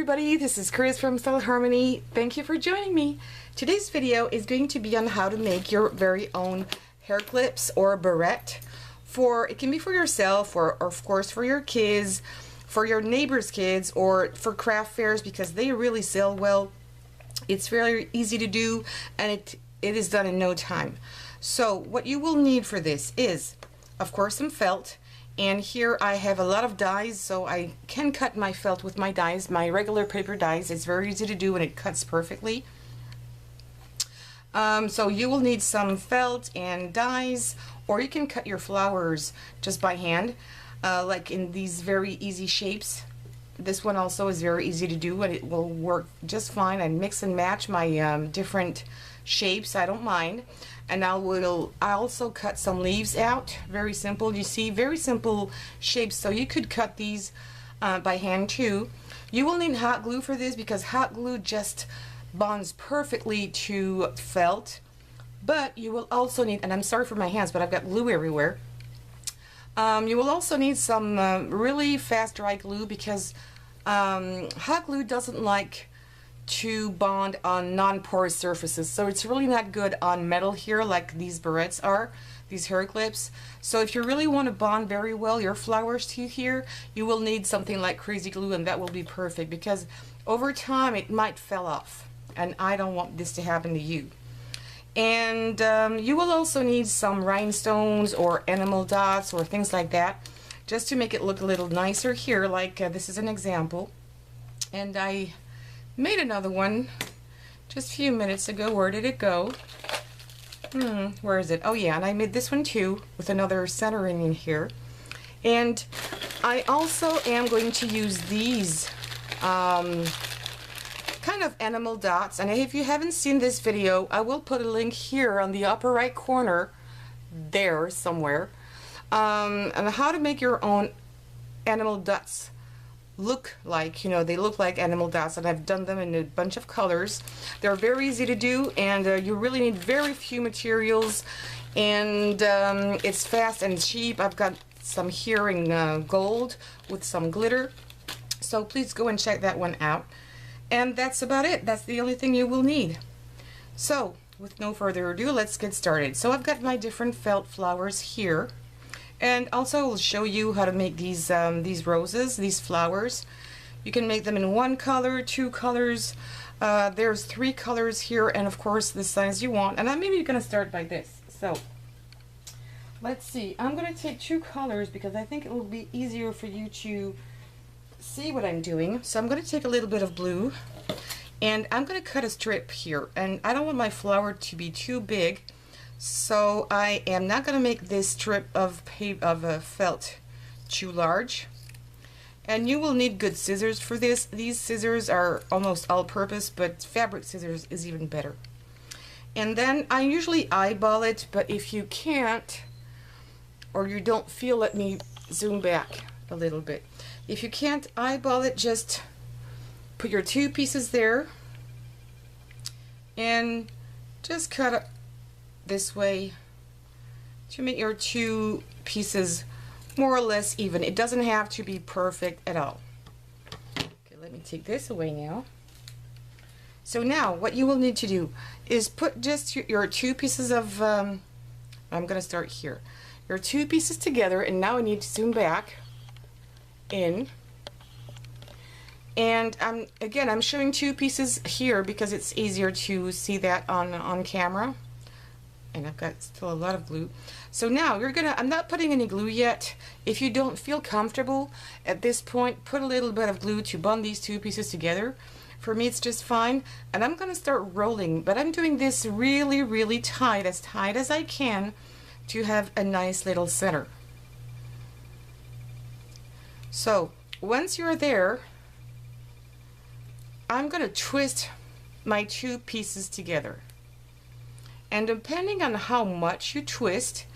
everybody, this is Chris from Stylharmony. Thank you for joining me. Today's video is going to be on how to make your very own hair clips or barrette. It can be for yourself or of course for your kids, for your neighbor's kids, or for craft fairs because they really sell well. It's very easy to do and it is done in no time. So what you will need for this is, of course, some felt. And here I have a lot of dies, so I can cut my felt with my dies, my regular paper dies. It's very easy to do and it cuts perfectly. So you will need some felt and dies, or you can cut your flowers just by hand, like in these very easy shapes. This one also is very easy to do and it will work just fine. I mix and match my different shapes, I don't mind. And I also cut some leaves out. Very simple, you see, very simple shapes. So you could cut these by hand too. You will need hot glue for this because hot glue just bonds perfectly to felt. But you will also need, and I'm sorry for my hands, but I've got glue everywhere. You will also need some really fast dry glue because hot glue doesn't like to bond on non-porous surfaces, so it's really not good on metal here like these barrettes are, these hair clips. So if you really want to bond very well your flowers to here, you will need something like crazy glue, and that will be perfect because over time it might fall off, and I don't want this to happen to you. And you will also need some rhinestones or enamel dots or things like that just to make it look a little nicer here, like this is an example. And I made another one just a few minutes ago. Where did it go? Where is it? Oh yeah, and I made this one too with another centering in here. And I also am going to use these kind of enamel dots, and if you haven't seen this video, I will put a link here on the upper right corner there somewhere on how to make your own enamel dots look like, you know, they look like enamel dots, and I've done them in a bunch of colors. They're very easy to do, and you really need very few materials, and it's fast and cheap. I've got some here in gold with some glitter, so please go and check that one out. And that's about it. That's the only thing you will need. So with no further ado, let's get started. So I've got my different felt flowers here. And also I'll show you how to make these roses, these flowers. You can make them in one color, two colors. There's 3 colors here, and of course the size you want. And I'm maybe going to start by this. So let's see. I'm going to take 2 colors because I think it will be easier for you to see what I'm doing. So I'm going to take a little bit of blue, and I'm going to cut a strip here. And I don't want my flower to be too big, so I am not going to make this strip of felt too large. And you will need good scissors for this. These scissors are almost all-purpose, but fabric scissors is even better. And then I usually eyeball it, but if you can't, or you don't feel, let me zoom back a little bit. If you can't eyeball it, just put your 2 pieces there and just cut it this way to make your 2 pieces more or less even. It doesn't have to be perfect at all. Okay, let me take this away now. So now what you will need to do is put just your 2 pieces of I'm going to start here, your 2 pieces together, and now I need to zoom back in. And again, I'm showing 2 pieces here because it's easier to see that on camera. And I've got still a lot of glue. So now I'm not putting any glue yet. If you don't feel comfortable at this point, put a little bit of glue to bond these 2 pieces together. For me, it's just fine. And I'm going to start rolling, but I'm doing this really, really tight as I can to have a nice little center. So once you're there, I'm going to twist my 2 pieces together. And depending on how much you twist,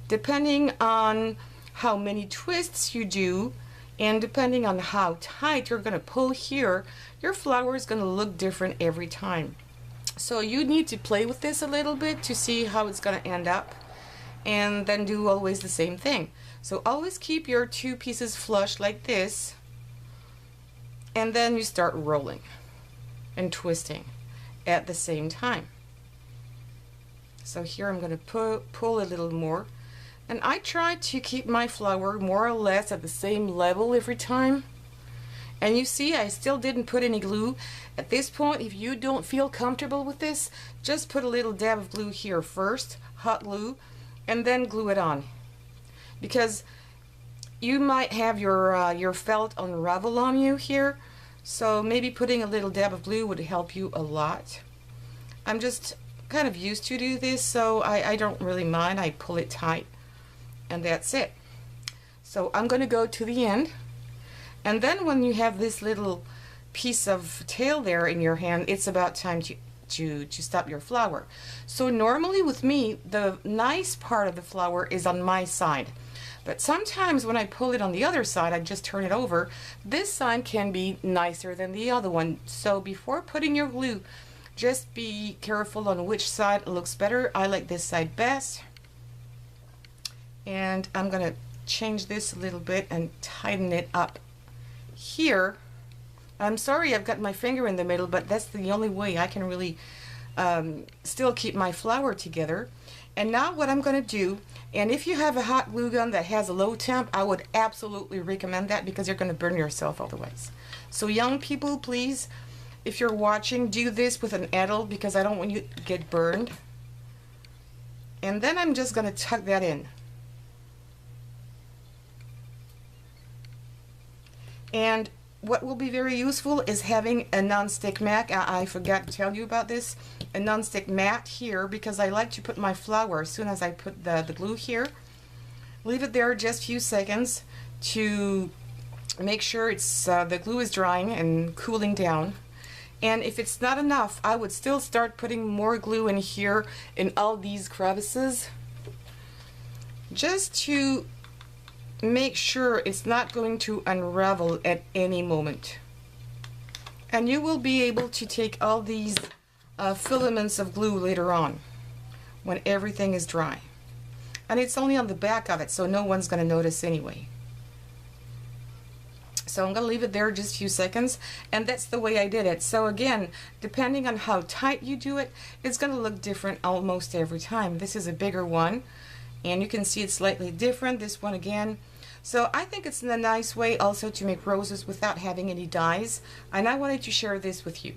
depending on how many twists you do, and depending on how tight you're going to pull here, your flower is going to look different every time. So you need to play with this a little bit to see how it's going to end up, and then do always the same thing. So always keep your 2 pieces flush like this, and then you start rolling and twisting at the same time. So here I'm going to pull a little more, and I try to keep my flower more or less at the same level every time. And you see, I still didn't put any glue. At this point, if you don't feel comfortable with this, just put a little dab of glue here first, hot glue, and then glue it on. Because you might have your felt unravel on you here, so maybe putting a little dab of glue would help you a lot. I'm just kind of used to do this, so I don't really mind. I pull it tight, and that's it. So I'm going to go to the end. And then when you have this little piece of tail there in your hand, it's about time to stop your flower. So normally with me, the nice part of the flower is on my side. But sometimes when I pull it on the other side, I just turn it over. This side can be nicer than the other one. So before putting your glue, just be careful on which side looks better. I like this side best. And I'm going to change this a little bit and tighten it up. Here, I'm sorry I've got my finger in the middle, but that's the only way I can really still keep my flower together. And now what I'm going to do, and if you have a hot glue gun that has a low temp, I would absolutely recommend that, because you're going to burn yourself otherwise. So young people, please, if you're watching, do this with an adult, because I don't want you to get burned. And then I'm just going to tuck that in. And what will be very useful is having a non-stick mat. I forgot to tell you about this. A non-stick mat here, because I like to put my flower as soon as I put the glue here. Leave it there just a few seconds to make sure it's the glue is drying and cooling down. And if it's not enough, I would still start putting more glue in here in all these crevices, just to make sure it's not going to unravel at any moment. And you will be able to take all these filaments of glue later on when everything is dry. And it's only on the back of it, so no one's going to notice anyway. So I'm going to leave it there just a few seconds, and that's the way I did it. So again, depending on how tight you do it, it's going to look different almost every time. This is a bigger one, and you can see it's slightly different. This one again. So I think it's a nice way also to make roses without having any dyes, and I wanted to share this with you.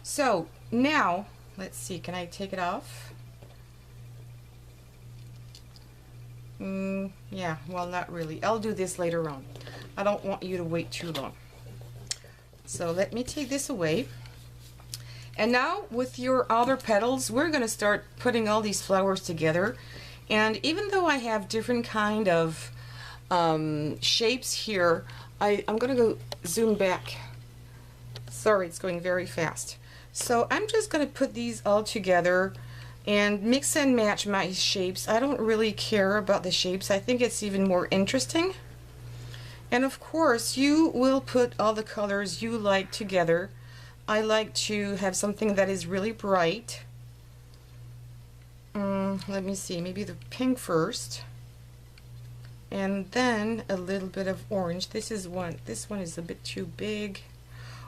So now, let's see, can I take it off? Yeah, well, not really. I'll do this later on. I don't want you to wait too long. So let me take this away. And now with your other petals, we're going to start putting all these flowers together. And even though I have different kind of shapes here, I'm going to go zoom back. Sorry, it's going very fast. So I'm just going to put these all together and mix and match my shapes. I don't really care about the shapes. I think it's even more interesting. And of course, you will put all the colors you like together. I like to have something that is really bright. Let me see, maybe the pink first, and then a little bit of orange. This one is a bit too big.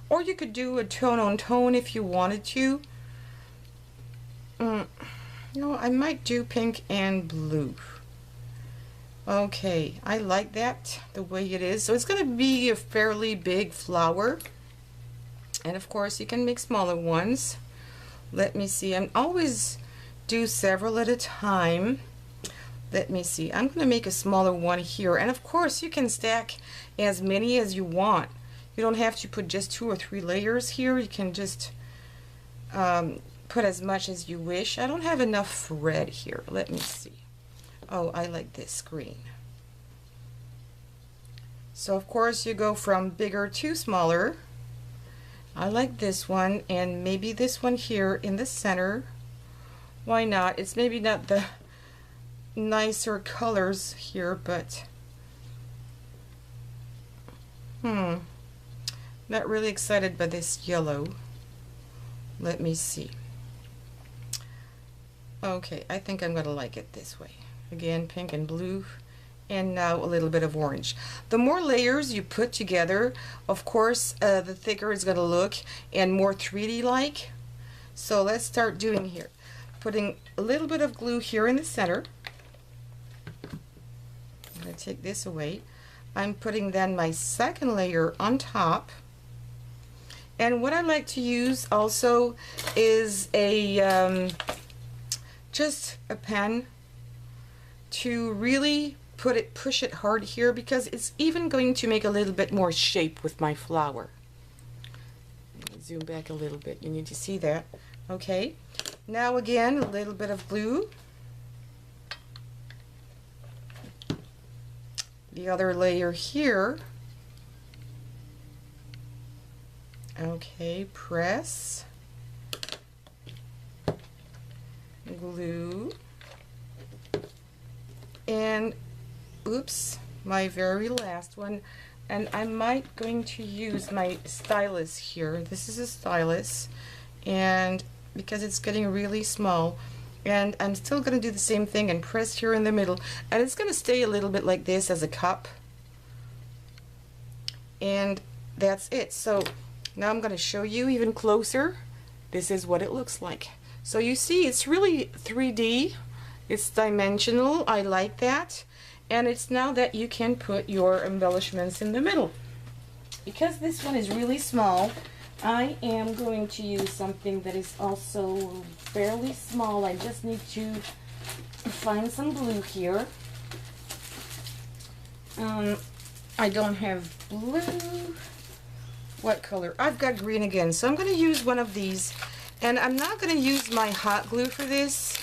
Or you could do a tone on tone if you wanted to. No, I might do pink and blue. Okay, I like that the way it is. So it's going to be a fairly big flower. And of course you can make smaller ones. Let me see, I'm always do several at a time. Let me see, I'm going to make a smaller one here. And of course you can stack as many as you want. You don't have to put just 2 or 3 layers here. You can just put as much as you wish. I don't have enough red here. Let me see. Oh, I like this green. So of course you go from bigger to smaller. I like this one, and maybe this one here in the center. Why not? It's maybe not the nicer colors here, but not really excited by this yellow. Let me see. Okay, I think I'm gonna like it this way. Again, pink and blue, and now a little bit of orange. The more layers you put together, of course, the thicker it's going to look and more 3D like. So let's start doing here. Putting a little bit of glue here in the center. I'm going to take this away. I'm putting then my second layer on top. And what I like to use also is a just a pen to really push it hard here, because it's even going to make a little bit more shape with my flower. Zoom back a little bit, you need to see that. Okay, now again a little bit of glue. The other layer here. Okay, press, glue, and oops, my very last one. And I might going to use my stylus here. This is a stylus, and because it's getting really small, and I'm still going to do the same thing and press here in the middle, and it's going to stay a little bit like this as a cup, and that's it. So now I'm going to show you even closer. This is what it looks like. So you see, it's really 3D, it's dimensional. I like that. And it's now that you can put your embellishments in the middle. Because this one is really small, I am going to use something that is also fairly small. I just need to find some blue here. I don't have blue. What color? I've got green again, so I'm going to use one of these. And I'm not going to use my hot glue for this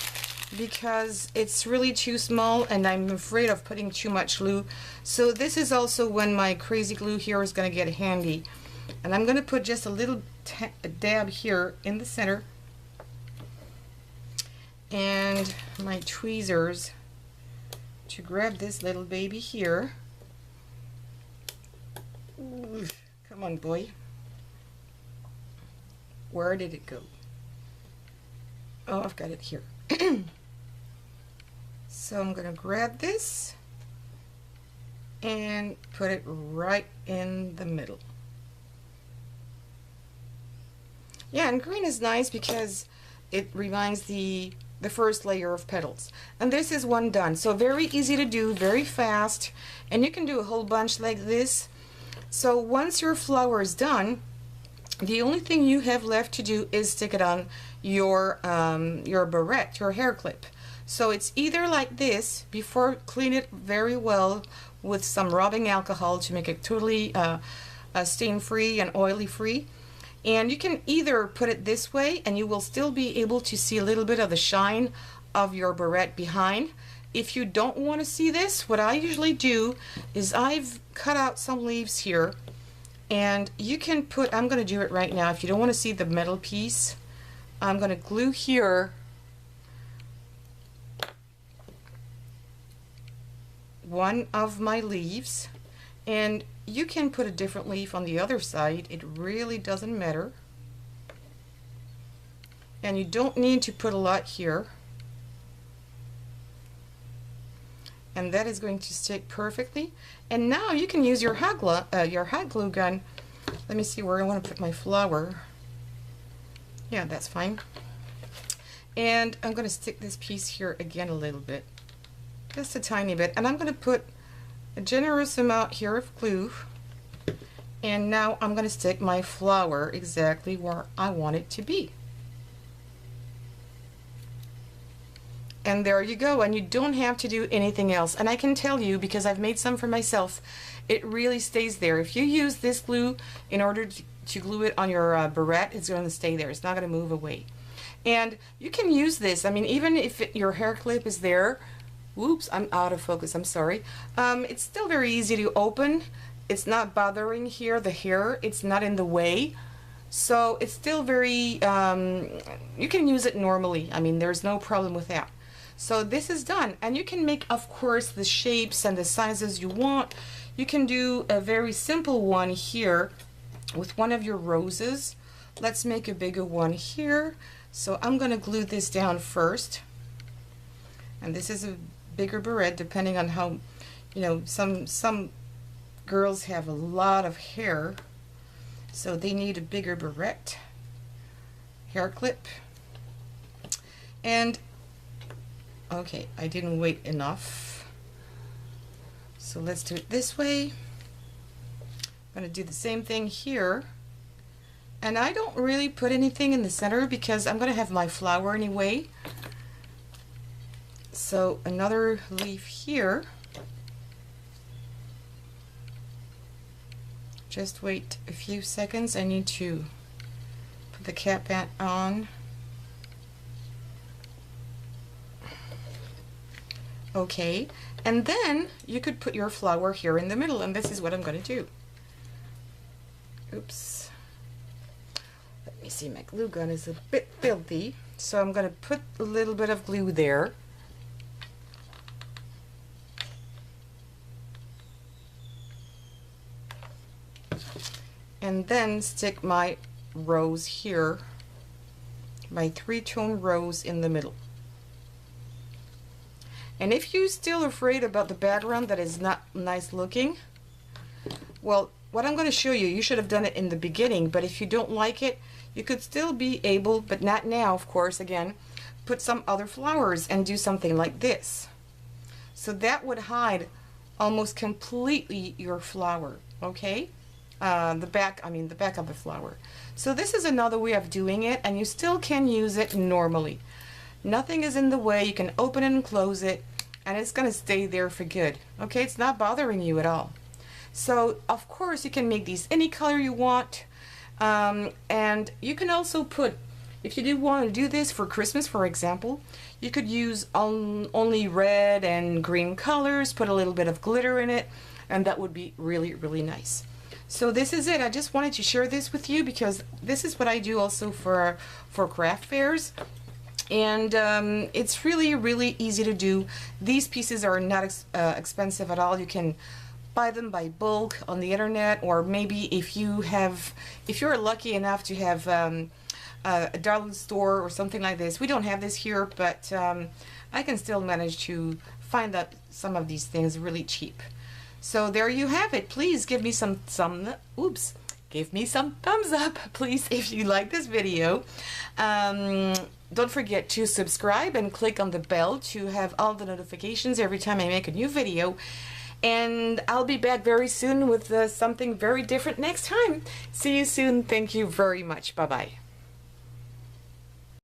because it's really too small and I'm afraid of putting too much glue. So this is also when my crazy glue here is going to get handy. And I'm going to put just a little dab here in the center. And my tweezers to grab this little baby here. Ooh, come on, boy. Where did it go? Oh, I've got it here. So I'm going to grab this and put it right in the middle. Yeah, and green is nice because it reminds the first layer of petals. And this is one done. So very easy to do, very fast, and you can do a whole bunch like this. So once your flower is done, the only thing you have left to do is stick it on your barrette, your hair clip. So it's either like this, before clean it very well with some rubbing alcohol to make it totally stain free and oily free. And you can either put it this way and you will still be able to see a little bit of the shine of your barrette behind. If you don't want to see this, what I usually do is I've cut out some leaves here, and you can put, I'm going to do it right now, if you don't want to see the metal piece, I'm going to glue here one of my leaves, and you can put a different leaf on the other side. It really doesn't matter, and you don't need to put a lot here, and that is going to stick perfectly. And now you can use your hot glue gun. Let me see where I want to put my flower. Yeah, that's fine. And I'm going to stick this piece here again a little bit, just a tiny bit, and I'm going to put a generous amount here of glue, and now I'm going to stick my flower exactly where I want it to be. And there you go, and you don't have to do anything else. And I can tell you, because I've made some for myself, it really stays there. If you use this glue in order to glue it on your barrette, it's going to stay there. It's not going to move away. And you can use this, I mean, even if your hair clip is there. Whoops, I'm out of focus, I'm sorry. It's still very easy to open. It's not bothering here, the hair, it's not in the way. So it's still very, you can use it normally. I mean, there's no problem with that. So this is done, and you can make, of course, the shapes and the sizes you want. You can do a very simple one here with one of your roses. Let's make a bigger one here. So I'm going to glue this down first. And this is a bigger barrette, depending on how you know, some girls have a lot of hair, so they need a bigger barrette, hair clip. And okay, I didn't wait enough, so let's do it this way. I'm going to do the same thing here, and I don't really put anything in the center because I'm going to have my flower anyway. So another leaf here. Just wait a few seconds. I need to put the cap on. Okay, and then you could put your flower here in the middle, and this is what I'm going to do. Oops. Let me see, my glue gun is a bit filthy, so I'm going to put a little bit of glue there. And then stick my rose here, my 3-tone rose in the middle. And if you're still afraid about the background that is not nice looking, well, what I'm going to show you, you should have done it in the beginning, but if you don't like it, you could still be able, but not now, of course, again, put some other flowers and do something like this. So that would hide almost completely your flower, okay? The back of the flower. So this is another way of doing it, and you still can use it normally. Nothing is in the way. You can open it and close it, and it's going to stay there for good. Okay, it's not bothering you at all. So of course you can make these any color you want, and you can also put, if you do want to do this for Christmas, for example, you could use only red and green colors, put a little bit of glitter in it, and that would be really, really nice. So this is it. I just wanted to share this with you because this is what I do also for craft fairs. And it's really, really easy to do. These pieces are not expensive at all. You can buy them by bulk on the internet, or maybe if you're lucky enough to have a dollar store or something like this. We don't have this here, but I can still manage to find out some of these things really cheap. So there you have it. Please give me some give me some thumbs up, please, if you like this video. Don't forget to subscribe and click on the bell to have all the notifications every time I make a new video. And I'll be back very soon with something very different next time. See you soon. Thank you very much. Bye-bye.